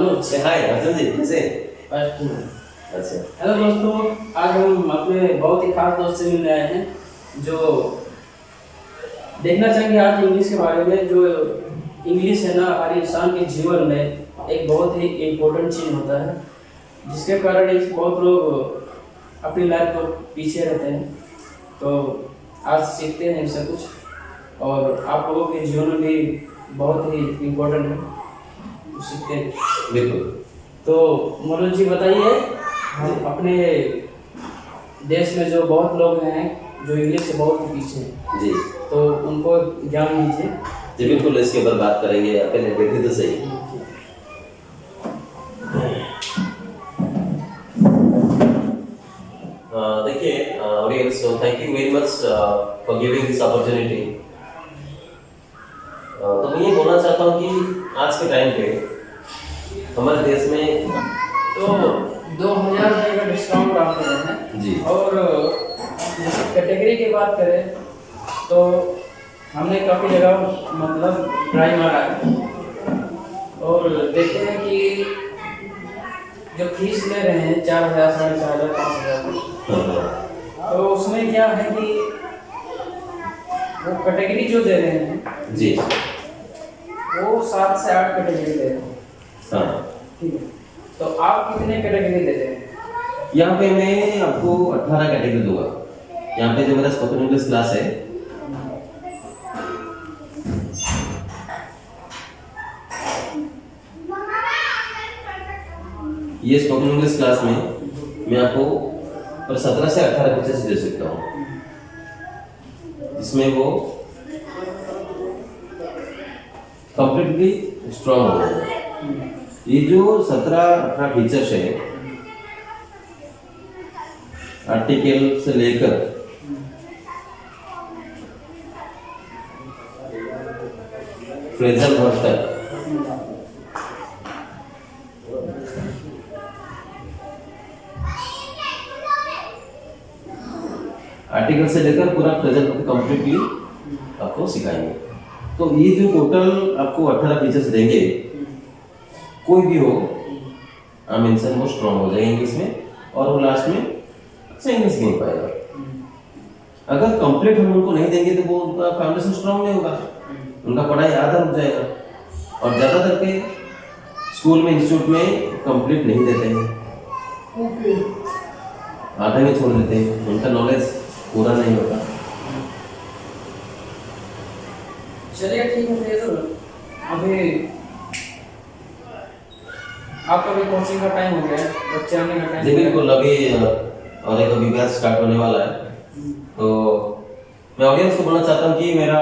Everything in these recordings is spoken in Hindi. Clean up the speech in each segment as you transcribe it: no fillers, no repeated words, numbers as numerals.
मनोज से हाय अर्जुन जी कैसे? बस ठीक है। अच्छा हेलो दोस्तों, आज हम अपने बहुत ही खास दोस्त से मिलने आए हैं जो देखना चाहेंगे आज इंग्लिश के बारे में। जो इंग्लिश है ना, हर इंसान के जीवन में एक बहुत ही इम्पोर्टेंट चीज़ होता है, जिसके कारण इस बहुत लोग अपनी लाइफ को पीछे रहते हैं। तो आज सीखते हैं इससे कुछ, और आप लोगों के जीवन में भी बहुत ही इम्पोर्टेंट है, तो सीखते हैं। बिल्कुल। तो मनोज जी बताइए, अपने देश में जो बहुत लोग हैं जो इंग्लिश से बहुत ही पीछे हैं, जी तो उनको ज्ञान दीजिए। जी बिल्कुल, इसके ऊपर बात करेंगे। पहले बैठिए तो सही। देखिए audience, so thank you very much for giving this opportunity. तो मैं ये बोलना चाहता हूँ कि आज के टाइम पे हमारे देश में तो 2000 रुपये का डिस्काउंट आप कर रहे हैं जी। और जैसे कैटेगरी की बात करें तो हमने काफ़ी जगह मतलब ट्राई मारा है और देखते हैं कि जो फीस ले रहे हैं 4000, 4500, 5000, तो उसमें क्या है कि वो कैटेगरी जो दे रहे हैं जी वो 7 से 8 कैटेगरी दे रहे हैं। हाँ, ठीक है, तो आप कितने कैटेगरी देते हैं? यहाँ पे मैं आपको 18 कैटेगरी दूंगा। यहाँ पे जो मेरा स्पोकन इंग्लिश क्लास है, ये स्पोकन इंग्लिश क्लास में मैं आपको पर 17 से 18 पिक्चर्स दे सकता हूँ, जिसमें वो कंप्लीटली स्ट्रॉन्ग हो जाए। ये जो 17-18 फीचर्स है, आर्टिकल से लेकर फ्रेजल वर्ड तक, आर्टिकल से लेकर पूरा फ्रेजल वर्ड कंप्लीटली आपको सिखाएंगे। तो ये जो टोटल आपको 18 फीचर्स देंगे, कोई भी हो आम इंसान वो स्ट्रॉन्ग हो जाएंगे इसमें, और वो लास्ट में अच्छा इंग्लिश बोल पाएगा। अगर कंप्लीट हम उनको नहीं देंगे तो वो उनका फाउंडेशन स्ट्रॉन्ग नहीं होगा, उनका पढ़ाई आधा रुक जाएगा। और ज़्यादातर के स्कूल में, इंस्टीट्यूट में कंप्लीट नहीं देते हैं, आधे में छोड़ देते हैं, उनका नॉलेज पूरा नहीं होता। चलिए ठीक है, तो अभी आपका भी कोचिंग का टाइम हो गया है, बच्चे आने का टाइम। जी बिल्कुल, अभी और एक अभी बैच स्टार्ट होने वाला है। तो मैं ऑडियंस को बोलना चाहता हूँ कि मेरा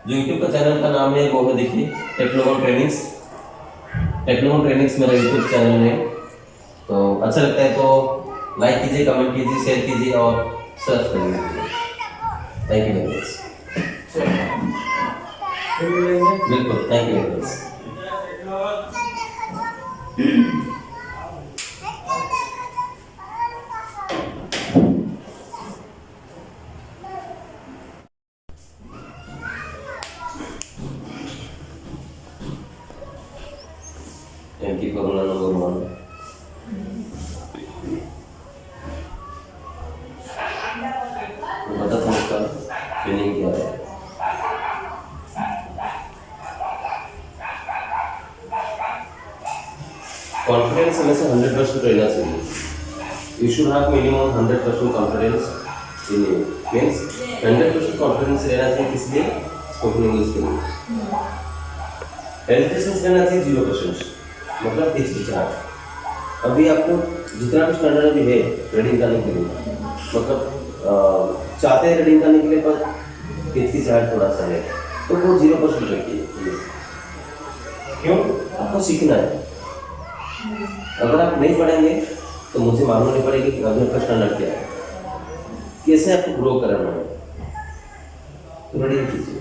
जो यूट्यूब का चैनल का नाम है वो है, देखिए, टेक्नोमोन ट्रेनिंग्स। टेक्नोमोन ट्रेनिंग्स मेरा यूट्यूब चैनल है। तो अच्छा लगता है तो लाइक कीजिए, कमेंट कीजिए, शेयर कीजिए और सब्सक्राइब कीजिए। Thank you very much. बिल्कुल, thank you very much. MP corona number 1। बता था उसका ट्रेनिंग क्या है। कॉन्फिडेंस हमें से 100% रहना चाहिए। You should have minimum 100% confidence in you. Means 100% confidence रहना चाहिए, किस लिए? स्पोकन इंग्लिश के लिए। हेजिटेशन रहना चाहिए 0%, मतलब हिचकिचाहट। अभी आपको जितना भी स्टैंडर्ड अभी है रीडिंग करने के लिए, मतलब चाहते हैं रीडिंग करने के लिए, पर हिचकिचाहट थोड़ा सा है, तो वो 0% रखिए। क्यों? आपको सीखना है। अगर आप नहीं पढ़ेंगे तो मुझे मालूम नहीं पड़ेगी कि अभी आपका स्टैंडर्ड क्या है, कैसे आपको ग्रो करना है। तो रीडिंग कीजिए।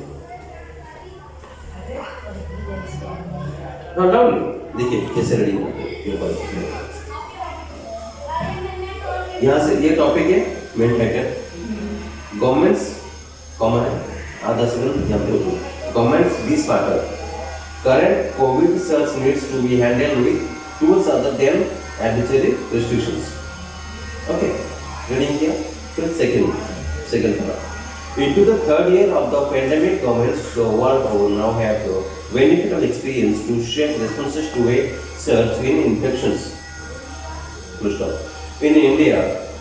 देखिए कैसे रीडिंग करते हैं। यहाँ से ये टॉपिक है मेन फैक्टर। गवर्नमेंट्स कॉमन है, आधा सेकंड यहाँ पे। Governments this part current covid search needs to be handled with towards other than arbitrary restrictions. Okay, reading here. Second part. Into the third year of the pandemic, governments the world over now have the benefit of experience to shape responses to a surge in infections. Full stop. In India,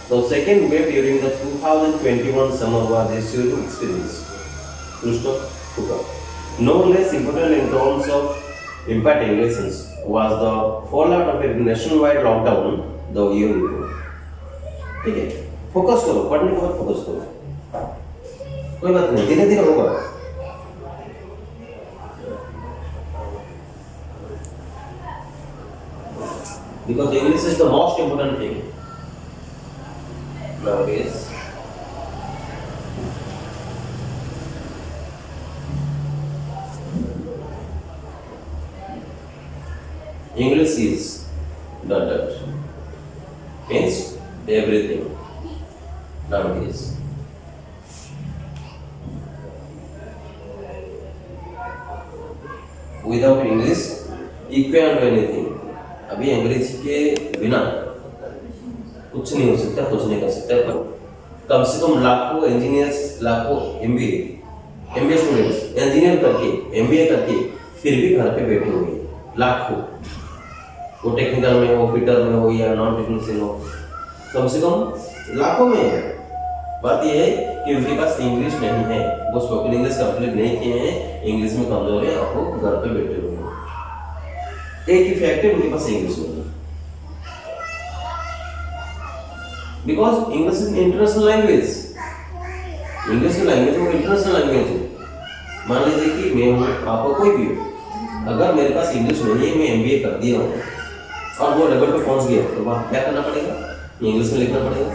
the second wave during the 2021 summer was a serious experience. Full stop. Full stop. No less important in terms of impacting lessons was the fallout of a nationwide lockdown the year before. ठीक है, फोकस करो, पढ़ने के बाद फोकस करो, कोई बात नहीं, धीरे धीरे होगा. Because English is the most important thing nowadays. English is that means everything nowadays. Without English, you can't do anything. अभी अंग्रेजी के बिना कुछ नहीं हो सकता, कुछ नहीं कर सकता. पर कम से कम लाखों इंजीनियर्स, लाखों एमबीए स्टूडेंट्स इंजीनियर करके, एमबीए करके फिर भी घर पे बैठे हुए लाखों. वो टेक्निकल में हो, फिटर में हो या नॉन टेक्निकल हो, कम से कम लाखों में है. बात यह है कि उनके पास इंग्लिश नहीं है, वो स्पोकन इंग्लिश कंप्लीट नहीं किए हैं, इंग्लिश में कमजोर है, आपको घर पे बैठे हुए हैं. एक ही फैक्ट है, उनके पास इंग्लिश नहीं है. Because English is international language. English की लैंग्वेज वो इंटरनेशनल लैंग्वेज है. मान लीजिए कि मैं हूँ, आपको कोई भी हो, अगर मेरे पास इंग्लिश नहीं है, मैं एमबीए कर दिया हूँ और वो लेवल पे पहुंच गया, तो वहाँ क्या करना पड़ेगा? इंग्लिश में लिखना पड़ेगा,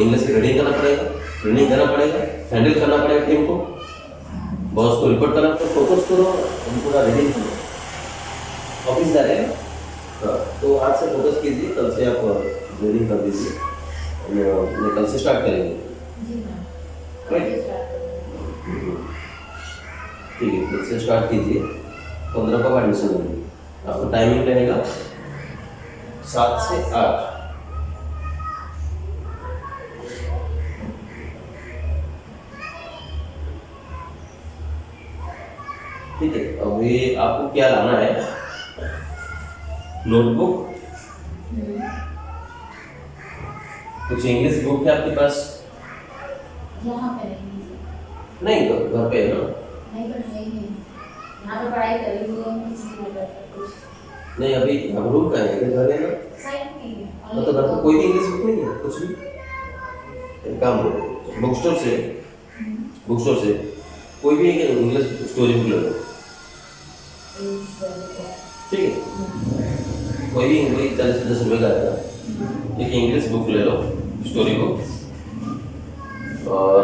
इंग्लिश की रीडिंग करना पड़ेगा, ट्रेनिंग करना पड़ेगा, हैंडल करना पड़ेगा टीम को, बॉस को रिपोर्ट करना. तो फोकस करो, पूरा रीडिंग करो. ऑफिस जा रहे हैं तो आज से फोकस कीजिए, कल से आप रीडिंग कर दीजिए. मैं कल से स्टार्ट करेंगे. ठीक है, कल से स्टार्ट कीजिए. 15 का एडमिशन लेंगे. आपका टाइमिंग रहेगा 7 से 8. ठीक है, अभी आपको क्या लाना है? नोटबुक, कुछ इंग्लिश बुक है आपके पास? यहाँ पे नहीं, घर पे है ना? नहीं पर नहीं है, यहाँ पे पढ़ाई करेंगे कुछ नहीं. अभी हम रूम का है, घर है ना? साइड में है. तो घर पे कोई भी इंग्लिश बुक नहीं है, कुछ भी. एक काम करो, बुक स्टोर से कोई भी एक इंग्लिश स्टोरी बुक ले लो. ठीक है, कोई भी इंग्लिश 40-50 रुपये का आएगा. एक इंग्लिश बुक ले लो, स्टोरी बुक, और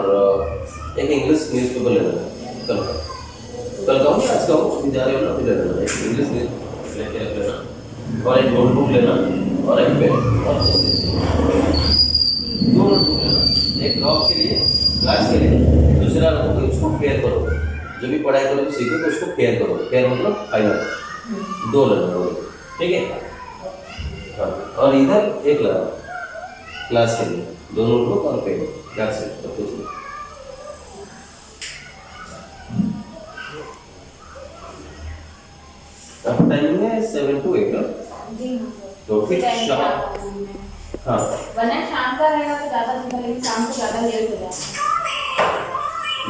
एक इंग्लिश न्यूज़पेपर ले लेना. कल का हो या आज का हो, अभी जा रहे हो ना, अभी ले लेना. एक इंग्लिश न्यूज़ लेके रख लेना और एक नोटबुक लेना और एक पेन और 2 नोटबुक लेना. एक जॉब के लिए, क्लास के लिए, दूसरा नोटबुक उसको फेयर करो. जो भी पढ़ाई करो सीखो तो उसको फेयर करो. फेयर मतलब फाइनल 2 लेना. ठीक है, हाँ. और इधर एक लेना क्लास के लिए, 2 नोटबुक और पेन. दैट्स इट, कुछ नहीं. आपका टाइमिंग है 7 to 8 ना? जी तो फिर शाम, हाँ, वरना शाम का रहेगा तो ज़्यादा दिन का, लेकिन शाम को ज़्यादा लेट हो जाएगा.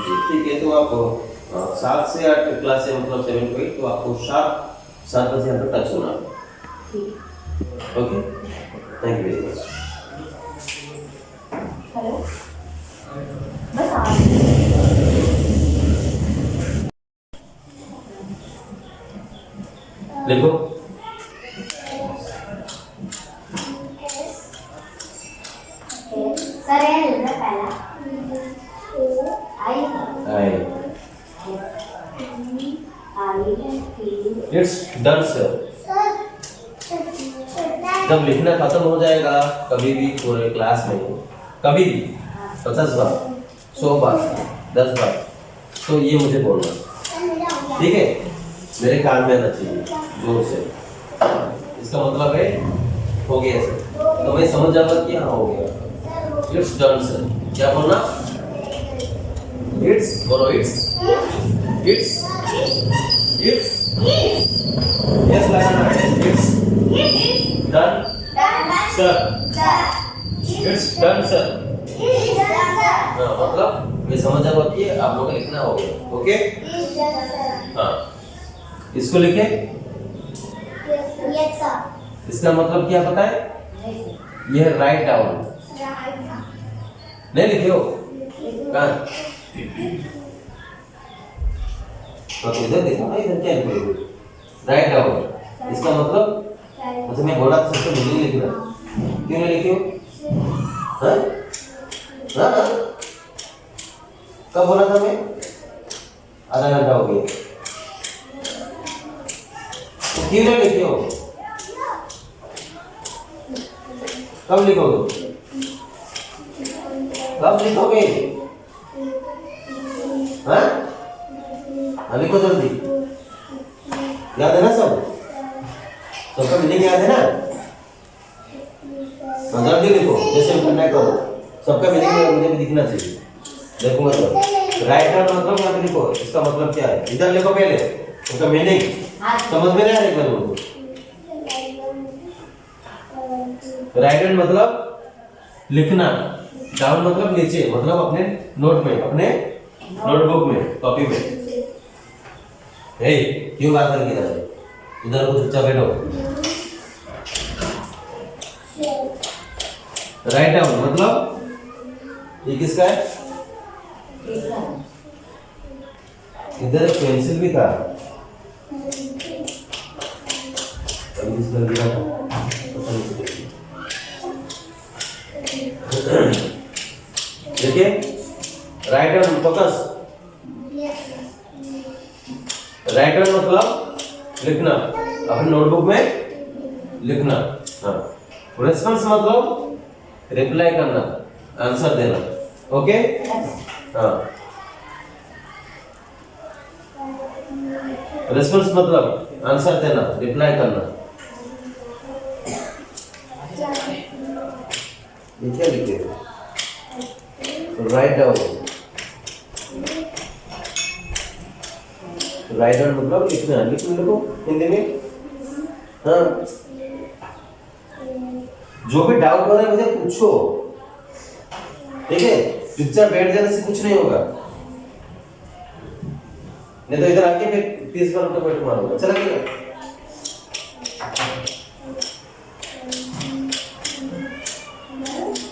जी ठीक है. तो आप 7 से 8 क्लास है, मतलब 7 to 8, तो आपको 7 बजे यहाँ पर टच होना है. Okay, thank you very much. Hello, बस आ रही देखो, सर ये लिखना पहला आई इट्स डन सर. जब लिखना खत्म हो जाएगा कभी भी पूरे क्लास में, कभी भी 50 बार, 100 बार, 10 बार, तो ये मुझे बोलना. ठीक है, मेरे कान में आना चाहिए जोर से. इसका मतलब है हो गया सर। तो मैं समझ जाऊंगा कि हाँ हो गया। It's done sir. क्या बोलना? इट्स बोलो इट्स यस लगाना है। It's done sir. It's done sir. हाँ मतलब मैं समझ जाऊंगा कि आप लोग का लिखना हो गया। ओके हाँ इसको लिखे। इसका मतलब क्या पता है? यह राइट डाउन नहीं लिखे हो कहाँ? तो इधर देखो ना, इधर क्या लिखे? Write down. इसका मतलब अच्छा मैं बोला था सबसे मीनिंग लिखना, क्यों नहीं लिखे हो? हाँ हाँ कब बोला था मैं? आधा घंटा हो गया। क्यों नहीं लिखे हो? कब लिखोगे? कब लिखोगे? हाँ लिखो जल्दी। याद है ना सब? सबका मीनिंग याद है ना? जल्दी लिखो जैसे करना करो। सबका मीनिंग मुझे भी दिखना चाहिए। देखूंगा तो राइट हैंड मतलब यहाँ पे लिखो। इसका मतलब क्या है? इधर लिखो पहले उसका मीनिंग समझ में नहीं आ रहा। एक बार बोलो। राइट हैंड मतलब लिखना, डाउन मतलब नीचे, मतलब अपने नोट में, अपने नोटबुक में, कॉपी में। हे क्यों बात करके जा रहे? इधर को चुपचाप बैठो। राइट डाउन मतलब ये किसका है? इधर एक पेंसिल भी था, अभी किसने दिया था पता नहीं। देखिए right hand focus. Right hand मतलब लिखना, अपने नोटबुक में लिखना। हाँ रेस्पॉन्स मतलब रिप्लाई करना, आंसर देना। ओके हाँ रेस्पॉन्स मतलब आंसर देना, रिप्लाई करना। ये क्या लिखे? Write down. राइट डाउन मतलब लिखना, लिखो हिंदी में। हाँ जो भी डाउट हो रहा है मुझे पूछो, ठीक है? चुपचाप बैठ जाने से कुछ नहीं होगा, नहीं तो इधर आके फिर 30 बार उनको बैठ मारूंगा। चला गया?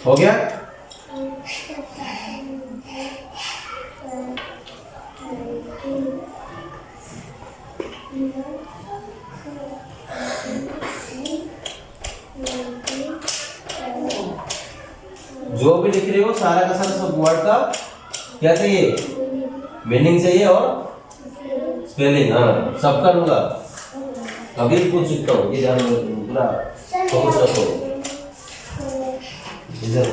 हो गया? जो भी लिख रहे हो सारा का सारा सब वर्ड का क्या चाहिए? मीनिंग चाहिए और स्पेलिंग। हाँ सब कर लूंगा, कभी पूछ सकता हूँ। ये ध्यान पूरा फोकस रखो इधर।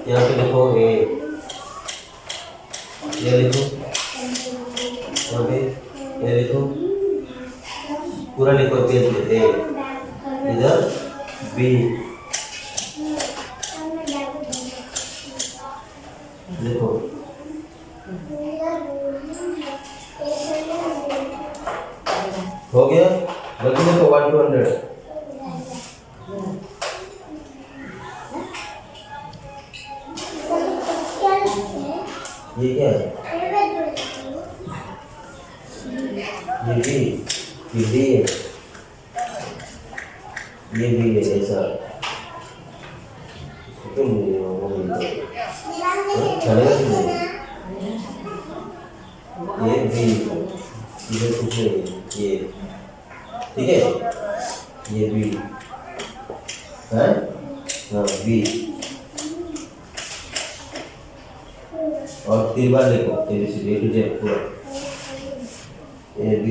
यहाँ पे देखो ये लिखो, यहाँ पे ये लिखो, पूरा लिखो पेज में। ए इधर बी लिखो। हो गया? बल्कि देखो 1 to 100। ये क्या है? ये भी है, ये भी है ऐसा। क्यों नहीं चलेगा? क्यों नहीं? ये भी इधर कुछ नहीं, ये ठीक है? ये भी है, हाँ बी। और 3 बार लिखो, A to Z पूरा। A B